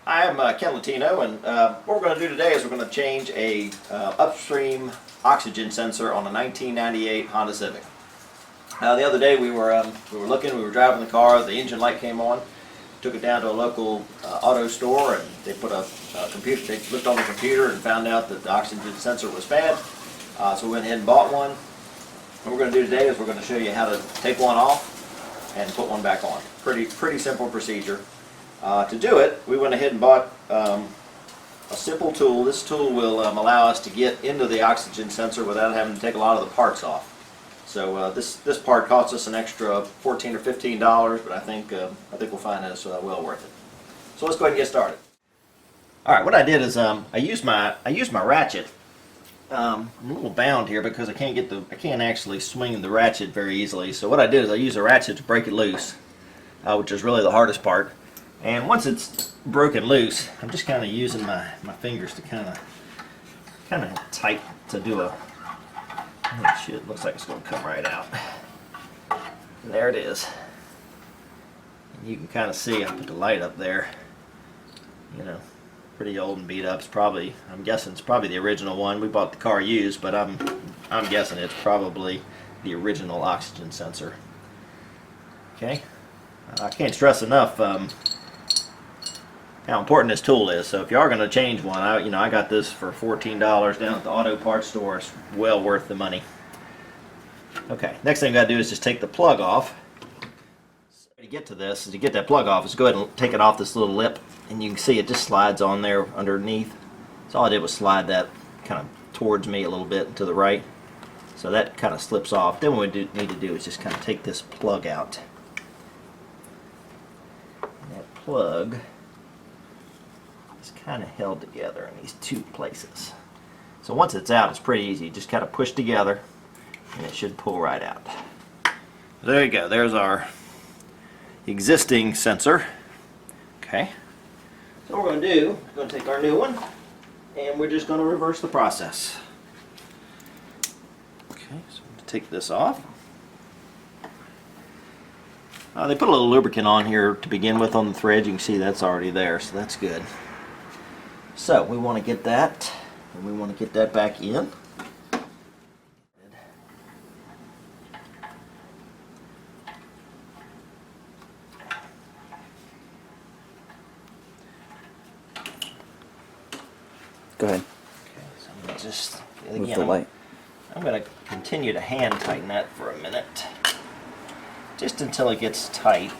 Hi, I'm Ken Latino, and what we're going to do today is we're going to change a upstream oxygen sensor on a 1998 Honda Civic. The other day we were driving the car, the engine light came on, took it down to a local auto store, and they put a computer. They looked on the computer and found out that the oxygen sensor was bad. So we went ahead and bought one. What we're going to do today is we're going to show you how to take one off and put one back on. Pretty simple procedure. To do it, we went ahead and bought a simple tool. This tool will allow us to get into the oxygen sensor without having to take a lot of the parts off. So this part costs us an extra $14 or $15, but I think we'll find this well worth it. So let's go ahead and get started. All right, what I did is I used my ratchet. I'm a little bound here because I can't actually swing the ratchet very easily. So what I did is I used a ratchet to break it loose, which is really the hardest part. And once it's broken loose, I'm just kind of using my fingers to kind of tight to do a. Oh shit! Looks like it's going to come right out. And there it is. And you can kind of see. I put the light up there. You know, pretty old and beat up. It's probably. I'm guessing it's probably the original one. We bought the car used, but I'm guessing it's probably the original oxygen sensor. Okay. I can't stress enough. How important this tool is. So if you are going to change one, I got this for $14 down at the auto parts store. It's well worth the money. Okay, next thing you got to do is just take the plug off. So to get to this, to get that plug off, is go ahead and take it off this little lip, and you can see it just slides on there underneath. So all I did was slide that kind of towards me a little bit to the right. So that kind of slips off. Then what we need to do is just kind of take this plug out. And that plug is kind of held together in these two places. So once it's out, it's pretty easy. You just kind of push together and it should pull right out. There you go. There's our existing sensor. Okay. So what we're going to do, we're going to take our new one and we're just going to reverse the process. Okay, so I'm going to take this off. They put a little lubricant on here to begin with on the thread. You can see that's already there, so that's good. So we want to get that, and we want to get that back in. Go ahead. Okay, so I'm going to just, Move the light. I'm going to continue to hand tighten that for a minute, just until it gets tight.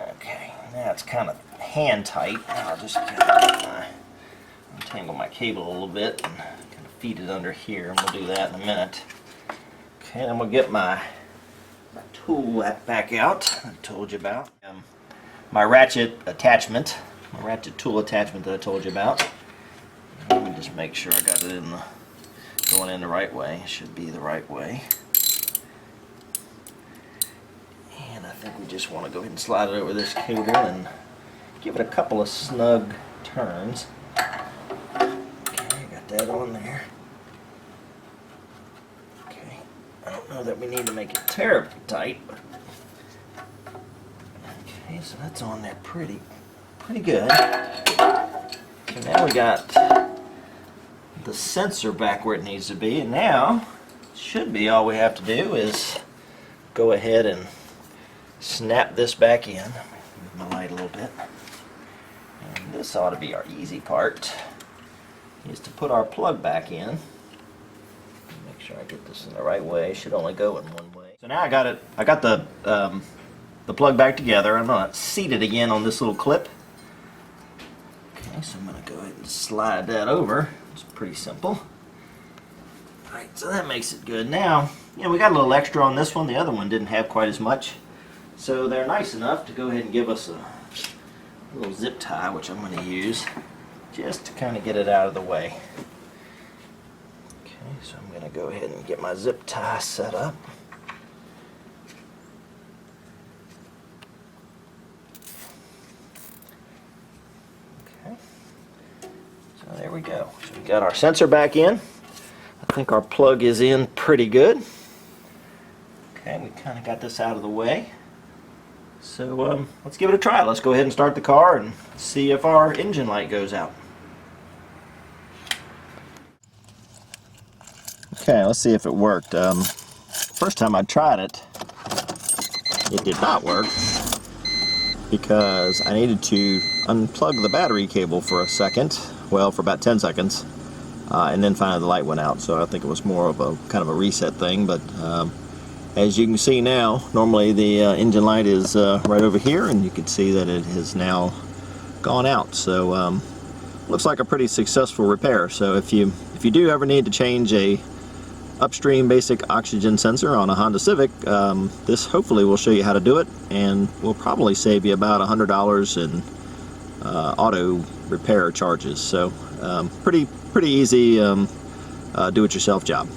Okay, now it's kind of hand tight. I'll just kind of untangle my cable a little bit and kind of feed it under here, and we'll do that in a minute. Okay, then we'll get my tool back out I told you about. My ratchet attachment, my ratchet tool attachment that I told you about. Let me just make sure I got it going in the right way. It should be the right way. And I think we just want to go ahead and slide it over this cable and give it a couple of snug turns. Okay, got that on there. Okay, I don't know that we need to make it terribly tight, but okay, so that's on there pretty good. So now we got the sensor back where it needs to be, and now should be all we have to do is go ahead and snap this back in. Move my light a little bit. And this ought to be our easy part, is to put our plug back in. Make sure I get this in the right way. It should only go in one way. So now I got the plug back together. I'm going to seat it again on this little clip. Okay, so I'm going to go ahead and slide that over. It's pretty simple. Alright, so that makes it good. Now, we got a little extra on this one. The other one didn't have quite as much. So they're nice enough to go ahead and give us a little zip tie, which I'm going to use just to kind of get it out of the way. Okay, so I'm going to go ahead and get my zip tie set up. Okay, so there we go. So we got our sensor back in. I think our plug is in pretty good. Okay, we kind of got this out of the way. So let's give it a try. Let's go ahead and start the car and see if our engine light goes out. Okay, let's see if it worked. First time I tried it, it did not work because I needed to unplug the battery cable for a second, well, for about 10 seconds, and then finally the light went out. So I think it was more of a kind of a reset thing, but as you can see now, normally the engine light is right over here, and you can see that it has now gone out. So looks like a pretty successful repair. So if you do ever need to change a upstream basic oxygen sensor on a Honda Civic, this hopefully will show you how to do it, and will probably save you about $100 in auto repair charges. So pretty easy do-it-yourself job.